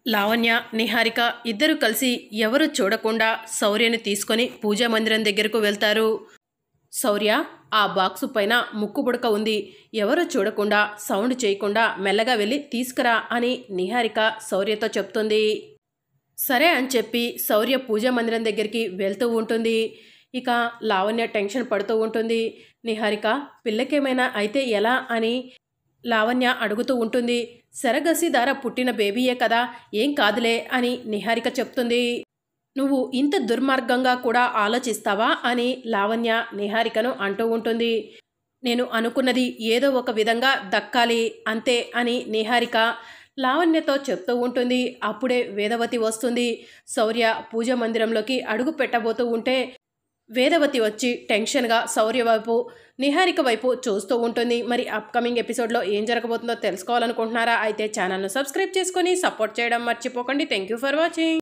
లావణ్య, నిహారిక ఇద్దరు కలిసి ఎవరు చూడకుండా శౌర్యని తీసుకొని పూజా మందిరం దగ్గరకు వెళ్తారు. శౌర్య, ఆ బాక్సు పైన ముక్కుపుడక ఉంది. ఎవరు చూడకుండా సౌండ్ చేయకుండా మెల్లగా వెళ్ళి తీసుకురా అని నిహారిక శౌర్యతో చెప్తుంది. సరే అని చెప్పి శౌర్య పూజా మందిరం దగ్గరికి వెళ్తూ ఉంటుంది. ఇక లావణ్య టెన్షన్ పడుతూ ఉంటుంది. నిహారిక, పిల్లకేమైనా అయితే ఎలా అని లావణ్య అడుగుతూ ఉంటుంది. శరగసి ద్వారా పుట్టిన బేబీయే కదా, ఏం కాదులే అని నిహారిక చెప్తుంది. నువ్వు ఇంత దుర్మార్గంగా కూడా ఆలోచిస్తావా అని లావణ్య నిహారికను అంటూ ఉంటుంది. నేను అనుకున్నది ఏదో ఒక విధంగా దక్కాలి అంతే అని నిహారిక లావణ్యతో చెప్తూ ఉంటుంది. అప్పుడే వేదవతి వస్తుంది. శౌర్య పూజ మందిరంలోకి అడుగు పెట్టబోతూ ఉంటే వేదవతి వచ్చి టెన్షన్గా శౌర్య వైపు, నిహారిక వైపు చూస్తూ ఉంటుంది. మరి అప్కమింగ్ ఎపిసోడ్లో ఏం జరగబోతుందో తెలుసుకోవాలనుకుంటున్నారా? అయితే ఛానల్ను సబ్స్క్రైబ్ చేసుకొని సపోర్ట్ చేయడం మర్చిపోకండి. Thank you for watching.